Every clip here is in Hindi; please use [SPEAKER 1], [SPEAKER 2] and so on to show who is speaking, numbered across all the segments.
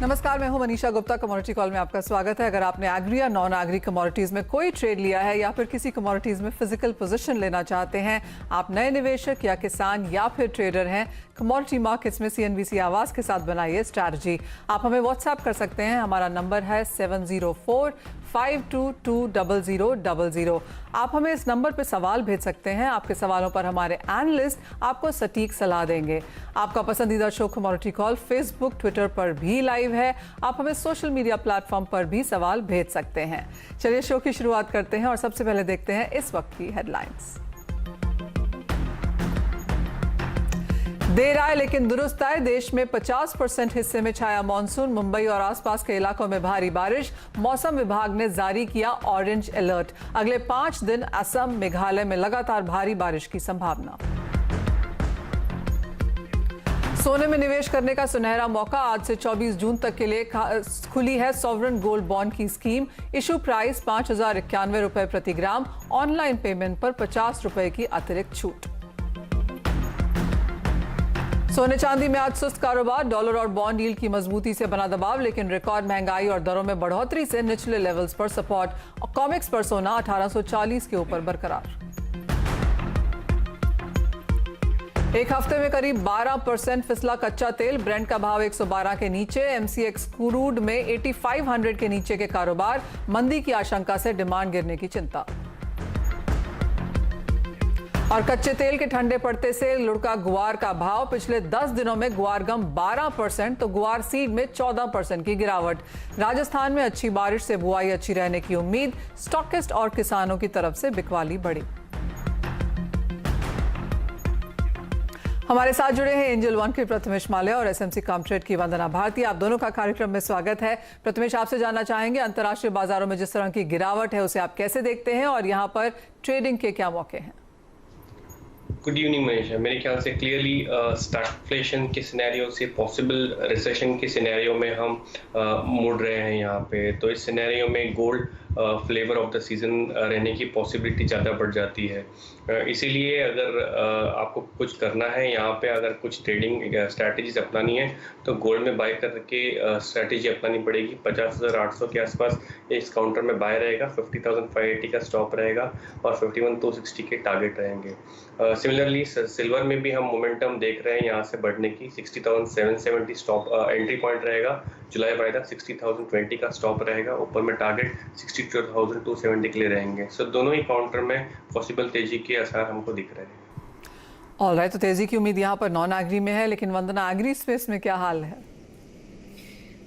[SPEAKER 1] नमस्कार, मैं हूं मनीषा गुप्ता। कमोडिटी कॉल में आपका स्वागत है। अगर आपने एग्री या नॉन एग्री कमोडिटीज में कोई ट्रेड लिया है या फिर किसी कमोडिटीज में फिजिकल पोजीशन लेना चाहते हैं, आप नए निवेशक या किसान या फिर ट्रेडर हैं, कमोडिटी मार्केट्स में CNBC आवाज के साथ बनाइए स्ट्रैटेजी। आप हमें व्हाट्सएप कर सकते हैं। हमारा नंबर है 704-522-0000। आप हमें इस नंबर पर सवाल भेज सकते हैं। आपके सवालों पर हमारे एनालिस्ट आपको सटीक सलाह देंगे। आपका पसंदीदा show commodity call Facebook, Twitter पर भी लाइव है। आप हमें सोशल मीडिया प्लेटफॉर्म पर भी सवाल भेज सकते हैं। चलिए शो की शुरुआत करते हैं और सबसे पहले देखते हैं इस वक्त की हेडलाइंस। देर आए लेकिन दुरुस्त आए। देश में 50% हिस्से में छाया मानसून। मुंबई और आसपास के इलाकों में भारी बारिश। मौसम विभाग ने जारी किया ऑरेंज अलर्ट। अगले 5 दिन असम, मेघालय में लगातार भारी बारिश की संभावना। सोने में निवेश करने का सुनहरा मौका। आज से 24 जून तक के लिए खुली है सॉवरेन गोल्ड बॉन्ड की स्कीम। इशू प्राइस 5,091 रुपए प्रति ग्राम। ऑनलाइन पेमेंट पर 50 रुपए की अतिरिक्त छूट। सोने चांदी में आज सुस्त कारोबार। डॉलर और बॉन्ड यील्ड की मजबूती से बना दबाव, लेकिन रिकॉर्ड महंगाई और दरों में बढ़ोतरी से निचले लेवल्स पर सपोर्ट। कॉमिक्स पर सोना 1840 के ऊपर बरकरार। एक हफ्ते में करीब 12% फिसला कच्चा तेल। ब्रेंट का भाव 112 के नीचे। MCX क्रूड में 8500 के नीचे के कारोबार। मंदी की आशंका से डिमांड गिरने की चिंता। और कच्चे तेल के ठंडे पड़ते से लुढ़का गुआर का भाव। पिछले 10 दिनों में गुआर गम 12% तो गुआर सीड में 14% की गिरावट। राजस्थान में अच्छी बारिश से बुआई अच्छी रहने की उम्मीद। स्टॉकिस्ट और किसानों की तरफ से बिकवाली बढ़ी। हमारे साथ जुड़े हैं एंजल वन के प्रथमेश माल्या और SMC कॉमट्रेड की वंदना भारती। आप दोनों का कार्यक्रम में स्वागत है। प्रथमेश, आपसे जानना चाहेंगे अंतर्राष्ट्रीय बाजारों में जिस तरह की गिरावट है उसे आप कैसे देखते हैं और यहाँ पर ट्रेडिंग के क्या मौके हैं?
[SPEAKER 2] Good evening Manisha. मेरे ख्याल से क्लियरली स्टैगफ्लेशन के सिनेरियो से पॉसिबल रिसेशन के सिनेरियो में हम मुड़ रहे हैं यहाँ पे। तो इस सिनेरियो में gold flavour of the season रहने की पॉसिबिलिटी ज़्यादा बढ़ जाती है। इसीलिए अगर आपको कुछ करना है यहाँ पे, अगर कुछ ट्रेडिंग स्ट्रैटेजीज अपनानी है तो गोल्ड में बाय करके स्ट्रैटेजी अपनानी पड़ेगी। 50,800 के आसपास इस काउंटर में बाय रहेगा। 50,580 का स्टॉप रहेगा और 51,260 के टारगेट रहेंगे। सिमिलरली सिल्वर में भी हम मोमेंटम देख रहे हैं यहाँ से बढ़ने की। 60,770 स्टॉप एंट्री पॉइंट रहेगा। जुलाई वायदा 60,020 का स्टॉप रहेगा। ऊपर में टारगेट 62,270 के लिए रहेंगे। सो दोनों ही काउंटर में पॉसिबल तेजी के आसार हमको दिख रहे हैं।
[SPEAKER 1] ऑलराइट, तो तेजी की उम्मीद यहाँ पर नॉन एग्री में है, लेकिन वंदना एग्री स्पेस में क्या हाल है?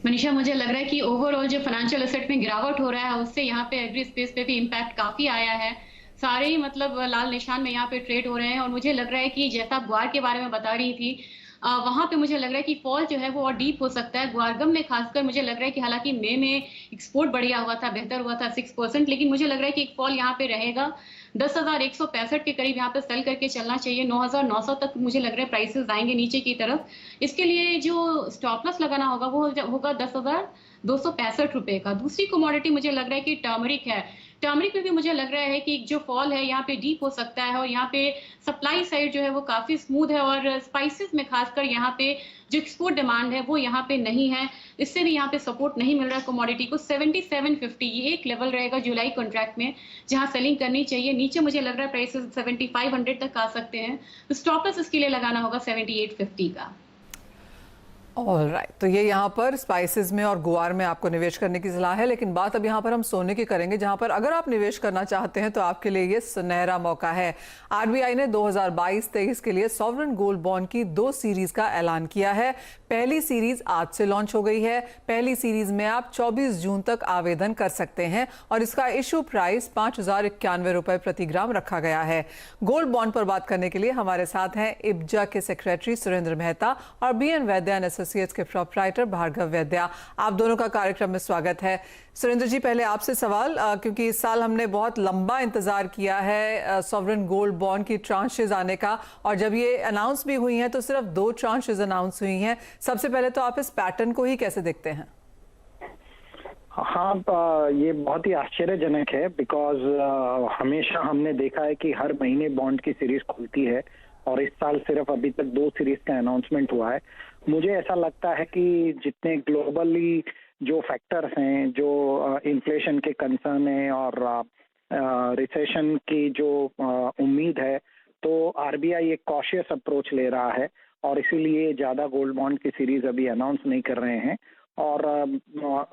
[SPEAKER 3] मनीषा, मुझे लग रहा है कि ओवरऑल जो फाइनेंशियल एसेट में गिरावट हो रहा है उससे यहाँ पे एग्री स्पेस पे भी इम्पैक्ट काफी आया है। सारे ही मतलब लाल निशान में यहाँ पे ट्रेड हो रहे हैं और मुझे लग रहा है कि जैसा आप ग्वार के बारे में बता रही थी, वहां पे मुझे लग रहा है कि फॉल जो है वो और डीप हो सकता है। ग्वारगम में खासकर मुझे लग रहा है कि हालांकि मई में एक्सपोर्ट बढ़िया हुआ था, बेहतर हुआ था 6%, लेकिन मुझे लग रहा है कि एक फॉल यहाँ पे रहेगा। 10,165 के करीब यहाँ पे सेल करके चलना चाहिए। 9,900 तक मुझे लग रहा है प्राइसेस आएंगे नीचे की तरफ। इसके लिए जो स्टॉप लॉस लगाना होगा वो होगा 10,265 रुपए का। दूसरी कमोडिटी मुझे लग रहा है कि टर्मरिक है। टर्मरिक में भी मुझे लग रहा है कि जो फॉल है यहाँ पे डीप हो सकता है और यहाँ पे सप्लाई साइड जो है वो काफी स्मूथ है और स्पाइसेस में खासकर यहाँ पे जो एक्सपोर्ट डिमांड है वो यहाँ पे नहीं है। इससे भी यहाँ पे सपोर्ट नहीं मिल रहा है कमोडिटी को। 7750 ये एक लेवल रहेगा जुलाई कॉन्ट्रैक्ट में जहाँ सेलिंग करनी चाहिए। नीचे मुझे लग रहा है प्राइसेस 7500 तक आ सकते हैं। तो स्टॉप लॉस इसके लिए लगाना होगा 7850 का।
[SPEAKER 1] ऑलराइट, तो ये यहाँ पर स्पाइसेस में और गुआर में आपको निवेश करने की सलाह है, लेकिन बात अब यहाँ पर हम सोने की करेंगे, जहाँ पर अगर आप निवेश करना चाहते हैं तो आपके लिए ये सुनहरा मौका है। RBI ने 2022-23 के लिए सॉवरेन गोल्ड बॉन्ड की 2 सीरीज का ऐलान किया है। पहली सीरीज आज से लॉन्च हो गई है। पहली सीरीज में आप 24 जून तक आवेदन कर सकते हैं और इसका इशू प्राइस 5,091 रुपए प्रति ग्राम रखा गया है। गोल्ड बॉन्ड पर बात करने के लिए हमारे साथ हैं IBJA के सेक्रेटरी सुरेंद्र मेहता और BN वैद्या एसोसिएट्स के प्रोप्राइटर भार्गव वैद्या। आप दोनों का कार्यक्रम में स्वागत है। सुरेंद्र जी, पहले आपसे सवाल, क्योंकि इस साल हमने बहुत लंबा इंतजार किया है सॉवरेन गोल्ड बॉन्ड की ट्रांचेज आने का, और जब ये अनाउंस भी हुई हैं तो सिर्फ 2 ट्रांचेज अनाउंस हुई हैं। सबसे पहले तो आप इस पैटर्न को ही कैसे देखते हैं?
[SPEAKER 4] हाँ, ये बहुत ही आश्चर्यजनक है बिकॉज हमेशा हमने देखा है कि हर महीने बॉन्ड की सीरीज खुलती है और इस साल सिर्फ अभी तक 2 सीरीज का अनाउंसमेंट हुआ है। मुझे ऐसा लगता है कि जितने ग्लोबली जो फैक्टर्स हैं, जो इन्फ्लेशन के कंसर्न है और रिसेशन की जो उम्मीद है, तो आरबीआई एक कॉशियस अप्रोच ले रहा है और इसीलिए ज़्यादा गोल्ड बॉन्ड की सीरीज अभी अनाउंस नहीं कर रहे हैं और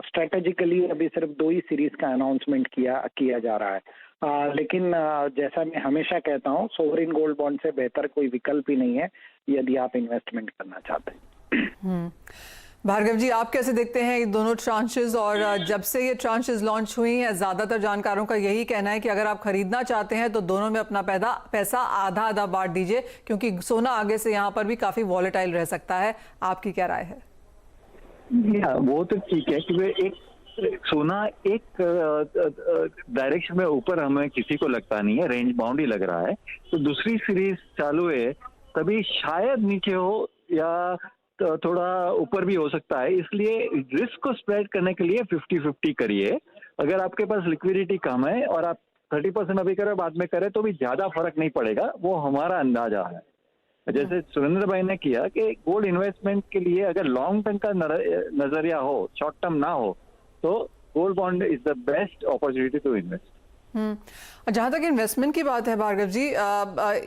[SPEAKER 4] स्ट्रेटेजिकली अभी सिर्फ 2 ही सीरीज का अनाउंसमेंट किया जा रहा है। लेकिन जैसा मैं हमेशा कहता हूँ, सोवरिन गोल्ड बॉन्ड से बेहतर कोई विकल्प ही नहीं है यदि आप इन्वेस्टमेंट करना चाहते हैं।
[SPEAKER 1] भार्गव जी, आप कैसे देखते हैं ये दोनों ट्रांचेस? और जब से ये ट्रांचेस लॉन्च हुई हैं, ज्यादातर जानकारों का यही कहना है कि अगर आप खरीदना चाहते हैं तो दोनों में अपना पैसा आधा आधा बांट दीजिए, क्योंकि सोना आगे से यहाँ पर भी काफी वॉलेटाइल रह सकता है। आपकी क्या राय है?
[SPEAKER 5] वो तो ठीक है कि एक सोना एक डायरेक्शन में ऊपर हमें किसी को लगता नहीं है, रेंज बाउंड ही लग रहा है। तो दूसरी सीरीज चालू है, तभी शायद नीचे हो या तो थोड़ा ऊपर भी हो सकता है। इसलिए रिस्क को स्प्रेड करने के लिए 50-50 करिए। अगर आपके पास लिक्विडिटी कम है और आप 30% अभी करें बाद में करें तो भी ज्यादा फर्क नहीं पड़ेगा, वो हमारा अंदाजा है। जैसे सुरेंद्र भाई ने किया कि गोल्ड इन्वेस्टमेंट के लिए अगर लॉन्ग टर्म का नजरिया हो, शॉर्ट टर्म ना हो, तो gold bond is the best opportunity to invest.
[SPEAKER 1] जहां तक इन्वेस्टमेंट की बात है भार्गव जी,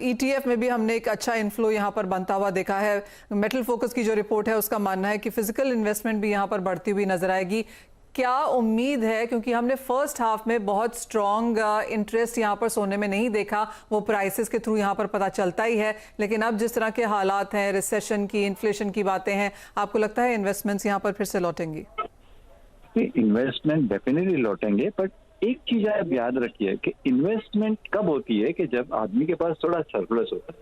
[SPEAKER 1] ईटीएफ में भी हमने एक अच्छा इन्फ्लो यहां पर बनता हुआ देखा है। मेटल फोकस की जो रिपोर्ट है उसका मानना है कि फिजिकल इन्वेस्टमेंट भी यहां पर बढ़ती हुई नजर आएगी। क्या उम्मीद है, क्योंकि हमने फर्स्ट हाफ में बहुत स्ट्रॉन्ग इंटरेस्ट यहाँ पर सोने में नहीं देखा, वो प्राइसेस के थ्रू यहाँ पर पता चलता ही है, लेकिन अब जिस तरह के हालात हैं, रिसेशन की, इन्फ्लेशन की बातें हैं, आपको लगता है इन्वेस्टमेंट्स यहाँ पर फिर से लौटेंगी?
[SPEAKER 5] इन्वेस्टमेंट डेफिनेटली लौटेंगे, बट एक चीज आप याद रखिए कि इन्वेस्टमेंट कब होती है कि जब आदमी के पास थोड़ा सरप्लस होता है।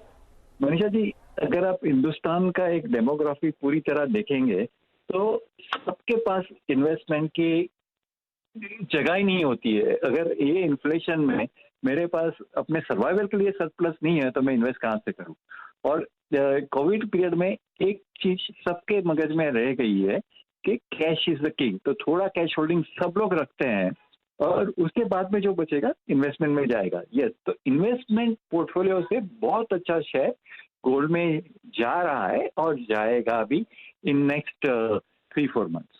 [SPEAKER 5] मनीषा जी, अगर आप हिंदुस्तान का एक डेमोग्राफी पूरी तरह देखेंगे तो सबके पास इन्वेस्टमेंट की जगह ही नहीं होती है। अगर ये इन्फ्लेशन में मेरे पास अपने सर्वाइवल के लिए सरप्लस नहीं है तो मैं इन्वेस्ट कहाँ से करूँ? और कोविड पीरियड में एक चीज सबके मगज में रह गई है कि कैश इज द किंग। तो थोड़ा कैश होल्डिंग सब लोग रखते हैं और उसके बाद में जो बचेगा इन्वेस्टमेंट में जाएगा। यस, तो इन्वेस्टमेंट पोर्टफोलियो से बहुत अच्छा शेयर गोल्ड में जा रहा है और जाएगा भी इन नेक्स्ट 3-4 मंथ्स।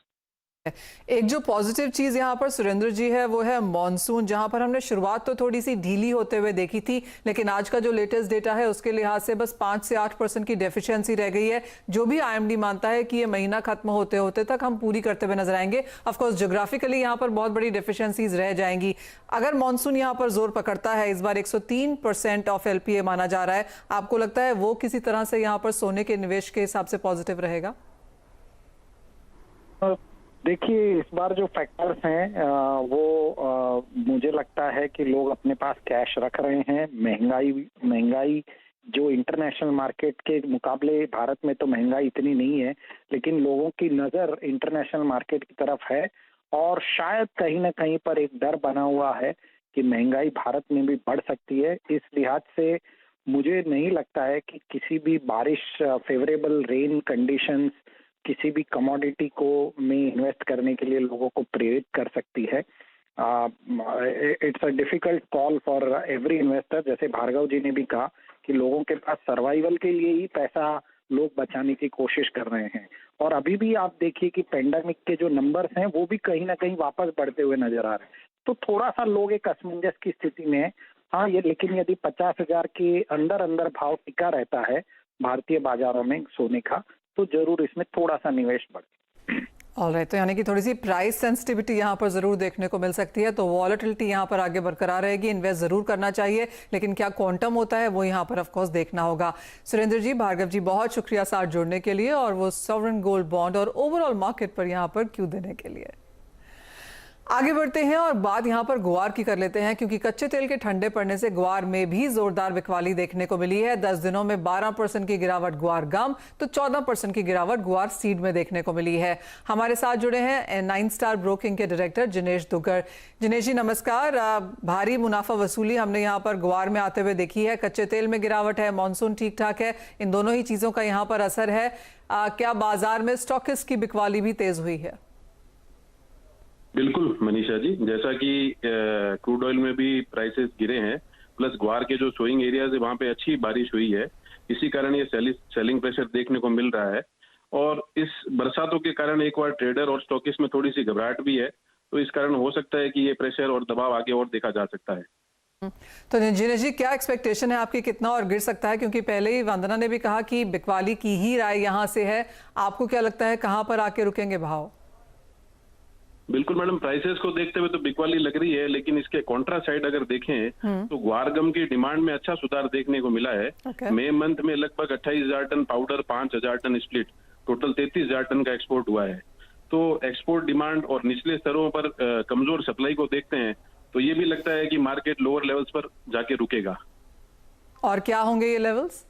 [SPEAKER 1] एक जो पॉजिटिव चीज यहाँ पर सुरेंद्र जी है वो है मॉनसून, जहां पर हमने शुरुआत तो थोड़ी सी ढीली होते हुए देखी थी, लेकिन आज का जो लेटेस्ट डेटा है उसके लिहाज से बस 5 से 8% की डेफिशिएंसी रह गई है, जो भी आईएमडी मानता है कि ये महीना खत्म होते होते तक हम पूरी करते हुए नजर आएंगे। ऑफ कोर्स ज्योग्राफिकली यहाँ पर बहुत बड़ी डेफिशिएंसीज रह जाएंगी। अगर मॉनसून यहाँ पर जोर पकड़ता है, इस बार 103% ऑफ एलपीए माना जा रहा है, आपको लगता है वो किसी तरह से यहाँ पर सोने के निवेश के हिसाब से पॉजिटिव रहेगा?
[SPEAKER 4] देखिए, इस बार जो फैक्टर्स हैं वो मुझे लगता है कि लोग अपने पास कैश रख रहे हैं। महंगाई जो इंटरनेशनल मार्केट के मुकाबले भारत में तो महंगाई इतनी नहीं है, लेकिन लोगों की नज़र इंटरनेशनल मार्केट की तरफ है और शायद कहीं ना कहीं पर एक डर बना हुआ है कि महंगाई भारत में भी बढ़ सकती है। इस लिहाज से मुझे नहीं लगता है कि किसी भी बारिश, फेवरेबल रेन कंडीशंस किसी भी कमोडिटी को में इन्वेस्ट करने के लिए लोगों को प्रेरित कर सकती है। It's a difficult call for every investor. जैसे भार्गव जी ने भी कहा कि लोगों के पास सर्वाइवल के लिए ही पैसा लोग बचाने की कोशिश कर रहे हैं। और अभी भी आप देखिए कि पेंडेमिक के जो नंबर्स हैं वो भी कहीं ना कहीं वापस बढ़ते हुए नजर आ रहे हैं। तो थोड़ा सा लोग एक असमंजस की स्थिति में है। हाँ, ये लेकिन यदि 50,000 के अंदर भाव टिका रहता है भारतीय बाजारों में सोने का, तो जरूर इसमें थोड़ा सा निवेश बढ़े।
[SPEAKER 1] ऑलराइट, तो यानी कि थोड़ी सी प्राइस सेंसिटिविटी यहाँ पर जरूर देखने को मिल सकती है, तो वॉलेटिलिटी यहाँ पर आगे बरकरार रहेगी। इन्वेस्ट जरूर करना चाहिए, लेकिन क्या क्वांटम होता है वो यहाँ पर ऑफ कोर्स देखना होगा। सुरेंद्र जी, भार्गव जी, बहुत शुक्रिया साथ जुड़ने के लिए और वो सॉवरेन गोल्ड बॉन्ड और ओवरऑल मार्केट पर यहाँ पर क्यों देने के लिए। आगे बढ़ते हैं और बात यहां पर ग्वार की कर लेते हैं, क्योंकि कच्चे तेल के ठंडे पड़ने से ग्वार में भी जोरदार बिकवाली देखने को मिली है। 10 दिनों में 12% की गिरावट ग्वार गम तो 14% की गिरावट ग्वार सीड में देखने को मिली है। हमारे साथ जुड़े हैं 9 स्टार ब्रोकिंग के डायरेक्टर जिनेश दुग्गड़। जिनेश जी नमस्कार। भारी मुनाफा वसूली हमने यहाँ पर ग्वार में आते हुए देखी है, कच्चे तेल में गिरावट है, मानसून ठीक ठाक है, इन दोनों ही चीजों का यहाँ पर असर है। क्या बाजार में स्टॉकिस्ट की बिकवाली भी तेज हुई है?
[SPEAKER 6] बिल्कुल मनीषा जी, जैसा कि क्रूड ऑयल में भी प्राइसेस गिरे हैं, प्लस ग्वार के जो सोइंग एरियाज है वहां पे अच्छी बारिश हुई है, इसी कारण ये सेलिंग प्रेशर देखने को मिल रहा है। और इस बरसातों के कारण एक बार ट्रेडर और स्टॉकिस्ट में थोड़ी सी घबराहट भी है, तो इस कारण हो सकता है कि ये प्रेशर और दबाव आगे और देखा जा सकता है।
[SPEAKER 1] तो जिनेश जी, क्या एक्सपेक्टेशन है आपकी, कितना और गिर सकता है? क्योंकि पहले ही वंदना ने भी कहा कि बिकवाली की ही राय यहाँ से है। आपको क्या लगता है कहाँ पर आके रुकेंगे भाव?
[SPEAKER 6] बिल्कुल मैडम, प्राइसेस को देखते हुए तो बिकवाली लग रही है, लेकिन इसके कॉन्ट्रा साइड अगर देखें तो ग्वार गम की डिमांड में अच्छा सुधार देखने को मिला है। मई मंथ में लगभग 28,000 ton powder, 5,000 ton split, total 33,000 ton का एक्सपोर्ट हुआ है। तो एक्सपोर्ट डिमांड और निचले स्तरों पर कमजोर सप्लाई को देखते हैं तो ये भी लगता है कि मार्केट लोअर लेवल्स पर जाके रुकेगा।
[SPEAKER 1] और क्या होंगे ये लेवल्स?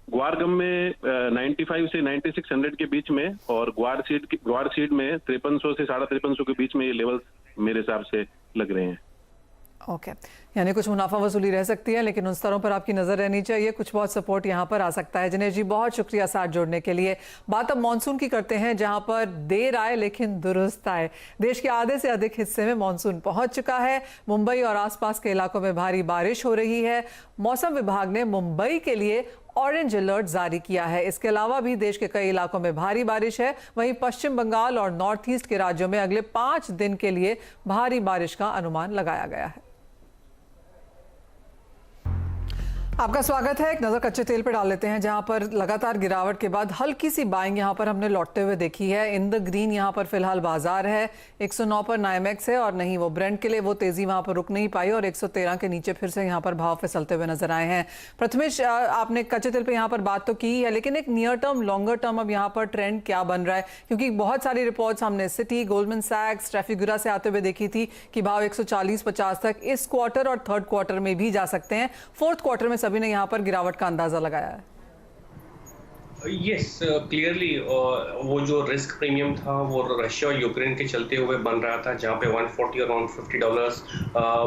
[SPEAKER 6] ग्वार गम में 95 से 9600 के बीच में, और ग्वार सीड में 5300 से 5350 के बीच में ये लेवल्स मेरे हिसाब से लग रहे हैं।
[SPEAKER 1] ओके, यानी कुछ मुनाफा वसूली रह सकती है, लेकिन उन स्तरों पर आपकी नजर रहनी चाहिए। कुछ बहुत सपोर्ट यहाँ पर आ सकता है। जिनेश जी, बहुत शुक्रिया साथ जोड़ने के लिए। बात अब मानसून की करते हैं, जहां पर देर आए लेकिन दुरुस्त आए। देश के आधे से अधिक हिस्से में मानसून पहुंच चुका है। मुंबई और आसपास के इलाकों में भारी बारिश हो रही है। मौसम विभाग ने मुंबई के लिए ऑरेंज अलर्ट जारी किया है। इसके अलावा भी देश के कई इलाकों में भारी बारिश है। वहीं पश्चिम बंगाल और नॉर्थ ईस्ट के राज्यों में अगले 5 दिन के लिए भारी बारिश का अनुमान लगाया गया है। आपका स्वागत है। एक नजर कच्चे तेल पर डाल लेते हैं, जहां पर लगातार गिरावट के बाद हल्की सी बाइंग यहां पर हमने लौटते हुए देखी है। इन द ग्रीन यहां पर फिलहाल बाजार है। 109 पर नाइमेक्स है और नहीं वो ब्रेंट के लिए वो तेजी वहां पर रुक नहीं पाई और 113 के नीचे फिर से यहां पर भाव फिसलते हुए नजर आए हैं। प्रथमेश, आपने कच्चे तेल पे यहां पर बात तो की है, लेकिन एक नियर टर्म, लॉन्गर टर्म अब यहां पर ट्रेंड क्या बन रहा है? क्योंकि बहुत सारी रिपोर्ट्स हमने सिटी, गोल्डमैन सैक्स, ट्रैफिगुरा से आते हुए देखी थी कि भाव 140-50 तक इस क्वार्टर और थर्ड क्वार्टर में भी जा सकते हैं। फोर्थ क्वार्टर में सभी ने यहां पर गिरावट का अंदाजा लगाया है।
[SPEAKER 2] यस, क्लियरली वो जो रिस्क प्रीमियम था वो रशिया और यूक्रेन के चलते हुए बन रहा था, जहाँ पे 140 और $150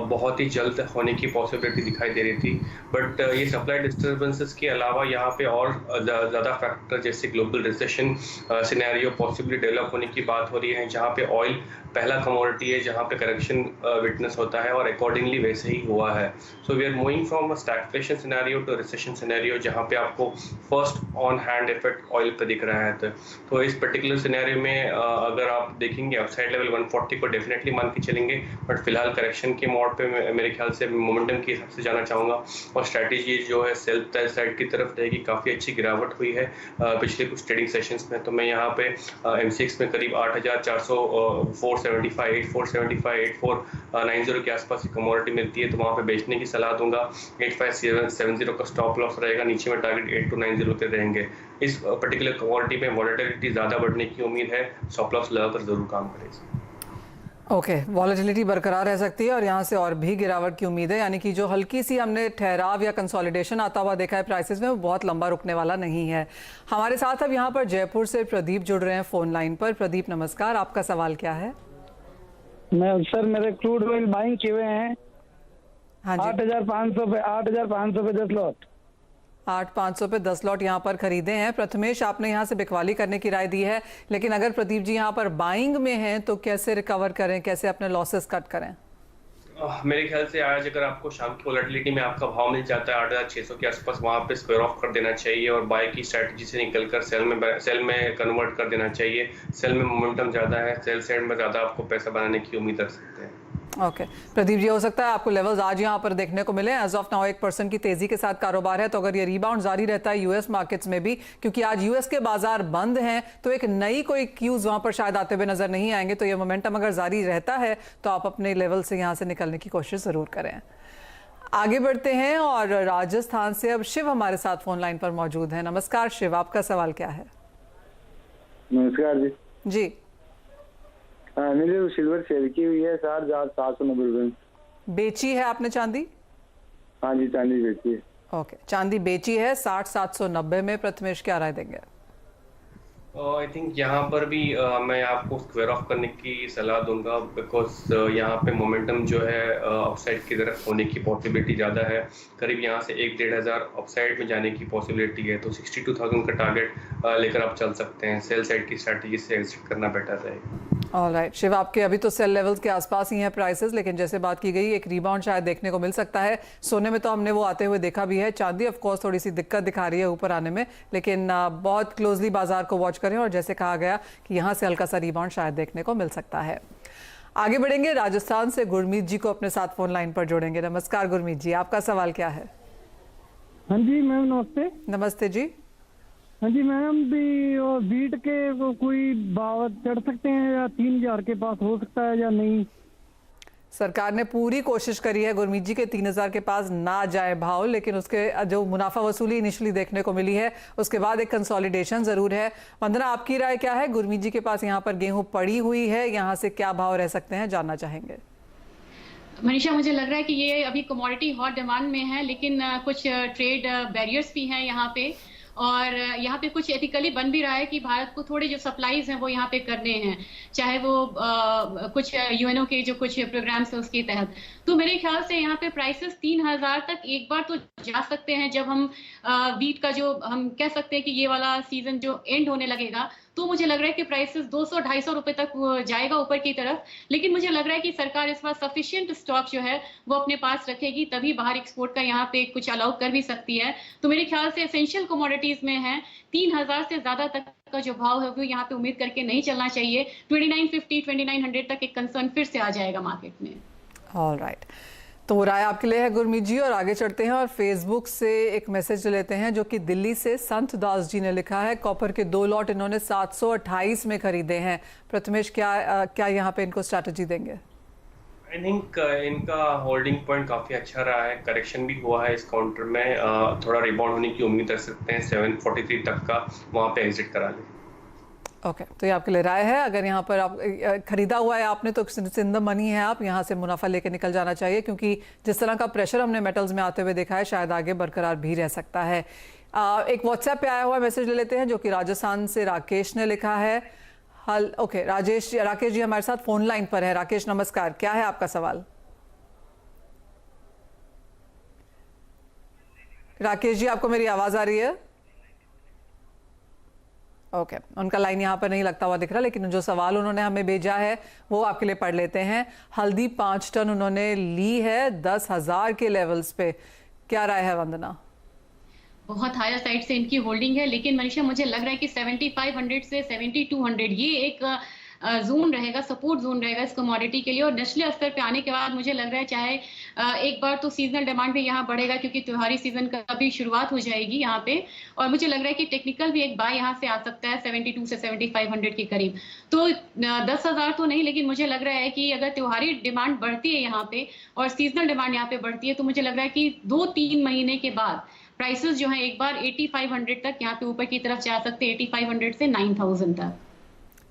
[SPEAKER 2] बहुत ही जल्द होने की पॉसिबिलिटी दिखाई दे रही थी। बट ये सप्लाई डिस्टर्बेंसेस के अलावा यहाँ पे और ज़्यादा फैक्टर जैसे global recession scenario possibly develop होने की बात हो रही है, जहाँ पे ऑयल पहला कमोडिटी है जहाँ पे करेक्शन विटनेस होता है और अकॉर्डिंगली वैसे ही हुआ है। So we are moving from a stagflation scenario to recession scenario, जहाँ पे आपको first on hand effect oil पे दिख रहा है। तो इस पर्टिकुलर सिनेरियो में अगर आप देखेंगे अपसाइड लेवल 140 को डेफिनेटली मान के चलेंगे, बट फिलहाल करेक्शन के मोड पे मेरे ख्याल से मोमेंटम के हिसाब से जाना चाहूँगा। और स्ट्रैटेजी जो है सेल साइड की तरफ रहेगी। काफ़ी अच्छी गिरावट हुई है पिछले कुछ ट्रेडिंग सेशंस में। तो मैं यहाँ पे MCX में करीब 8,400 475, 8490 के आसपास की कमोडिटी मिलती है, तो वहाँ पे बेचने की सलाह दूंगा। 8570 का स्टॉप लॉस रहेगा, नीचे में टारगेट 8290 के रहेंगे। इस पर्टिकुलर कमोडिटी में वॉलेटिलिटी ज़्यादा बढ़ने की उम्मीद है, स्टॉप लॉस लगाकर जरूर काम करें।
[SPEAKER 1] ओके, वॉलेटिलिटी बरकरार रह सकती है और यहाँ से और भी गिरावट की उम्मीद है, यानी कि जो हल्की सी हमने ठहराव या कंसोलिडेशन आता हुआ देखा है प्राइसेस में, वो बहुत लंबा रुकने वाला नहीं है। हमारे साथ अब यहाँ पर जयपुर से प्रदीप जुड़ रहे हैं फोन लाइन पर। प्रदीप नमस्कार, आपका सवाल क्या है?
[SPEAKER 7] सर मेरे क्रूड ऑयल बाइंग किए हुए हैं।
[SPEAKER 1] हाँ जी,
[SPEAKER 7] 8,500 पे 10 लॉट।
[SPEAKER 1] 8,500 पे 10 लॉट यहाँ पर खरीदे हैं। प्रथमेश, आपने यहाँ से बिकवाली करने की राय दी है, लेकिन अगर प्रदीप जी यहाँ पर बाइंग में हैं तो कैसे रिकवर करें, कैसे अपने लॉसेस कट करें?
[SPEAKER 2] मेरे ख्याल से आज अगर आपको शाम की वोलेटिलिटी में आपका भाव मिल जाता है 8,600 के आसपास, वहाँ पे स्क्वायर ऑफ कर देना चाहिए और बाय की स्ट्रैटेजी से निकलकर सेल में कन्वर्ट कर देना चाहिए। सेल में मोमेंटम ज़्यादा है, सेल साइड में ज़्यादा आपको पैसा बनाने की उम्मीद रख सकते हैं।
[SPEAKER 1] ओके प्रदीप जी, हो सकता है आपको लेवल्स आज यहाँ पर देखने को मिले। एज ऑफ नाउ 1% की तेजी के साथ कारोबार है, तो अगर ये रिबाउंड जारी रहता है यूएस मार्केट्स में भी, क्योंकि आज यूएस के बाजार बंद हैं, तो एक नई कोई क्यूज वहां पर शायद आते हुए नजर नहीं आएंगे। तो ये मोमेंटम अगर जारी रहता है तो आप अपने लेवल से यहाँ से निकलने की कोशिश जरूर करें। आगे बढ़ते हैं और राजस्थान से अब शिव हमारे साथ फोन लाइन पर मौजूद है। नमस्कार शिव, आपका सवाल क्या है?
[SPEAKER 7] नमस्कार जी।
[SPEAKER 1] जी,
[SPEAKER 7] मेरी सिल्वर सेल की हुई है 7,790 रुपए।
[SPEAKER 1] बेची है आपने चांदी?
[SPEAKER 7] हाँ जी, चांदी बेची है।
[SPEAKER 1] ओके, चांदी बेची है 60,790 में। प्रथमेश, क्या राय देंगे?
[SPEAKER 2] आई थिंक यहाँ पर भी मैं आपको स्क्वायर ऑफ करने की सलाह दूंगा, बिकॉज यहाँ पे मोमेंटम जो है अपसाइड की तरफ होने की पॉसिबिलिटी ज़्यादा है। करीब यहाँ से 1,500 अपसाइड में जाने की पॉसिबिलिटी है, तो 62,000 का टारगेट लेकर आप चल सकते हैं। सेल साइड की स्ट्रैटेजी से एग्जिट करना बेटर रहेगा।
[SPEAKER 1] ऑलराइट शिवा, आपके अभी तो सेल लेवल्स के आसपास ही हैं प्राइसेस, लेकिन जैसे बात की गई एक रिबाउंड शायद देखने को मिल सकता है। सोने में तो हमने वो आते हुए देखा भी है, चांदी ऑफ कोर्स थोड़ी सी दिक्कत दिखा रही है ऊपर आने में, लेकिन बहुत क्लोजली बाजार को वॉच करें और जैसे कहा गया कि यहाँ से हल्का सा रिबाउंड शायद देखने को मिल सकता है। आगे बढ़ेंगे, राजस्थान से गुरमीत जी को अपने साथ फोन लाइन पर जोड़ेंगे। नमस्कार गुरमीत जी, आपका सवाल क्या है?
[SPEAKER 8] हाँ जी मैम, नमस्ते।
[SPEAKER 1] नमस्ते जी।
[SPEAKER 8] हाँ जी मैम, भी बीट के कोई भाव चढ़ सकते हैं या 3000 के पास हो सकता है या नहीं?
[SPEAKER 1] सरकार ने पूरी कोशिश करी है गुरमीत जी के 3000 के पास ना जाए भाव, लेकिन उसके जो मुनाफा वसूली इनिशियली देखने को मिली है उसके बाद एक कंसोलिडेशन जरूर है। वंदना, आपकी राय क्या है? गुरमीत जी के पास यहाँ पर गेहूं पड़ी हुई है, यहाँ से क्या भाव रह सकते हैं, जानना चाहेंगे।
[SPEAKER 3] मनीषा, मुझे लग रहा है कि ये अभी कमोडिटी हॉट डिमांड में है, लेकिन कुछ ट्रेड बैरियर्स भी हैं यहाँ पे, और यहाँ पे कुछ एथिकली बन भी रहा है कि भारत को थोड़े जो सप्लाईज हैं वो यहाँ पे करने हैं, चाहे वो कुछ यूएनओ के जो कुछ प्रोग्राम्स हैं उसके तहत। तो मेरे ख्याल से यहाँ पे प्राइसेस 3000 तक एक बार तो जा सकते हैं, जब हम वीट का जो हम कह सकते हैं कि ये वाला सीजन जो एंड होने लगेगा, तो मुझे लग रहा है कि प्राइसेस 200-250 रुपए तक जाएगा ऊपर की तरफ। लेकिन मुझे लग रहा है कि सरकार इस बार सफिशिएंट स्टॉक जो है वो अपने पास रखेगी, तभी बाहर एक्सपोर्ट का यहाँ पे कुछ अलाउ कर भी सकती है। तो मेरे ख्याल से एसेंशियल कमोडिटीज में है 3000 से ज्यादा तक का जो भाव है वो यहाँ पे उम्मीद करके नहीं चलना चाहिए। 2950 2900 तक एक कंसर्न फिर से आ जाएगा मार्केट में।
[SPEAKER 1] ऑलराइट, तो वो राय आपके लिए है गुरमीत जी, और आगे चढ़ते हैं और फेसबुक से एक मैसेज लेते हैं जो कि दिल्ली से संत दास जी ने लिखा है। कॉपर के 2 लॉट इन्होंने 728 में खरीदे हैं। प्रथमेश, क्या यहाँ पे इनको स्ट्रैटेजी देंगे?
[SPEAKER 2] आई थिंक इनका होल्डिंग पॉइंट काफी अच्छा रहा है, करेक्शन भी हुआ है इस काउंटर में, थोड़ा रिबाउंड होने की उम्मीद रख सकते हैं। 743 तक का वहां पे एग्जिट करा लें।
[SPEAKER 1] ओके, तो ये आपके लिए राय है। अगर यहाँ पर आप खरीदा हुआ है आपने तो इन द मनी है, आप यहाँ से मुनाफा लेके निकल जाना चाहिए, क्योंकि जिस तरह का प्रेशर हमने मेटल्स में आते हुए देखा है शायद आगे बरकरार भी रह सकता है। एक व्हाट्सएप पे आया हुआ मैसेज ले लेते हैं जो कि राजस्थान से राकेश ने लिखा है। ओके राकेश जी हमारे साथ फोन लाइन पर है। राकेश नमस्कार, क्या है आपका सवाल? राकेश जी, आपको मेरी आवाज आ रही है? ओके, उनका लाइन यहाँ पर नहीं लगता हुआ दिख रहा, लेकिन जो सवाल उन्होंने हमें भेजा है वो आपके लिए पढ़ लेते हैं। हल्दी 5 टन उन्होंने ली है 10,000 के लेवल्स पे, क्या राय है वंदना?
[SPEAKER 3] बहुत हायर साइड से इनकी होल्डिंग है, लेकिन मनीषा मुझे लग रहा है कि 7500 से 7200 ये एक जोन रहेगा, सपोर्ट जोन रहेगा इस कमोडिटी के लिए। और निचले स्तर पे आने के बाद मुझे लग रहा है चाहे एक बार तो सीजनल डिमांड भी यहाँ बढ़ेगा, क्योंकि त्योहारी सीजन का भी शुरुआत हो जाएगी यहाँ पे, और मुझे लग रहा है कि टेक्निकल भी एक बाय यहाँ से आ सकता है 72 से 7500 के करीब। तो 10,000 तो नहीं, लेकिन मुझे लग रहा है कि अगर त्योहारी डिमांड बढ़ती है यहाँ पे और सीजनल डिमांड यहाँ पे बढ़ती है, तो मुझे लग रहा है कि 2-3 महीने के बाद प्राइसेस जो है एक बार 8500 तक यहाँ पे ऊपर की तरफ जा सकते हैं, 8500 से 9000 तक।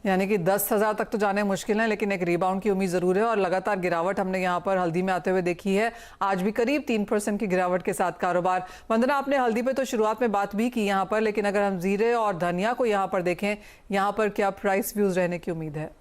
[SPEAKER 1] यानी कि 10,000 तक तो जाने मुश्किल है, लेकिन एक रिबाउंड की उम्मीद जरूर है। और लगातार गिरावट हमने यहाँ पर हल्दी में आते हुए देखी है, आज भी करीब 3% की गिरावट के साथ कारोबार। वंदना, आपने हल्दी पे तो शुरुआत में बात भी की यहाँ पर, लेकिन अगर हम जीरे और धनिया को यहाँ पर देखें, यहाँ पर क्या प्राइस व्यूज रहने की उम्मीद है?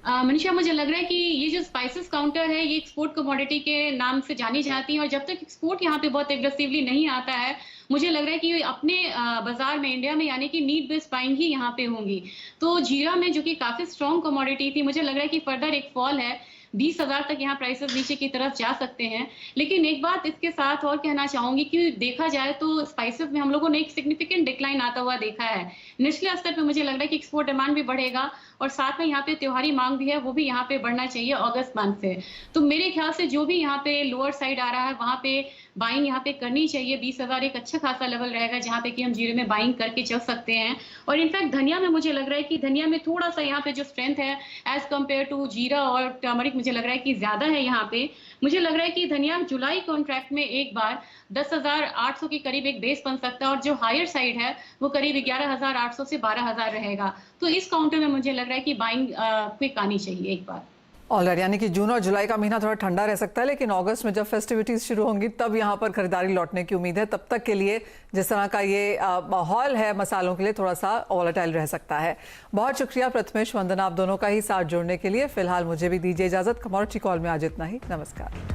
[SPEAKER 3] मनीषा, मुझे लग रहा है कि ये जो स्पाइसेस काउंटर है ये एक्सपोर्ट कमोडिटी के नाम से जानी जाती है, और जब तक एक्सपोर्ट यहाँ पे बहुत एग्रेसिवली नहीं आता है, मुझे लग रहा है कि अपने बाजार में इंडिया में यानी कि नीड बेस्ड बाइंग ही यहाँ पे होंगी। तो जीरा में जो कि काफी स्ट्रॉन्ग कमोडिटी थी, मुझे लग रहा है कि फर्दर एक फॉल है, 20,000 तक यहाँ प्राइसेस नीचे की तरफ जा सकते हैं। लेकिन एक बात इसके साथ और कहना चाहूंगी कि देखा जाए तो स्पाइसेस में हम लोगों ने एक सिग्निफिकेंट डिक्लाइन आता हुआ देखा है। निचले स्तर पे मुझे लग रहा है कि एक्सपोर्ट डिमांड भी बढ़ेगा, और साथ में यहाँ पे त्योहारी मांग भी है, वो भी यहाँ पे बढ़ना चाहिए अगस्त मंथ से। तो मेरे ख्याल से जो भी यहाँ पे लोअर साइड आ रहा है वहां पे बाइंग यहाँ पे करनी चाहिए। 20,000 एक अच्छा खासा लेवल रहेगा जहाँ पे कि हम जीरे में बाइंग करके चल सकते हैं। और इनफैक्ट धनिया में मुझे लग रहा है कि धनिया में थोड़ा सा यहाँ पे जो स्ट्रेंथ है एज कम्पेयर टू जीरा और टर्मरिक, मुझे लग रहा है कि ज्यादा है यहाँ पे। मुझे लग रहा है कि धनिया जुलाई कॉन्ट्रैक्ट में एक बार 10,800 के करीब एक बेस बन सकता है, और जो हायर साइड है वो करीब 11,800 से 12,000 रहेगा। तो इस काउंटर में मुझे लग रहा है कि बाइंग क्विक आनी चाहिए एक बार।
[SPEAKER 1] ऑलराइट, यानी कि जून और जुलाई का महीना थोड़ा ठंडा रह सकता है, लेकिन अगस्त में जब फेस्टिविटीज शुरू होंगी तब यहाँ पर खरीदारी लौटने की उम्मीद है। तब तक के लिए जिस तरह का ये माहौल है मसालों के लिए, थोड़ा सा वॉलेटाइल रह सकता है। बहुत शुक्रिया प्रथमेश, वंदना, आप दोनों का ही साथ जोड़ने के लिए। फिलहाल मुझे भी दीजिए इजाजत। कमोडिटी कॉल में आज इतना ही। नमस्कार।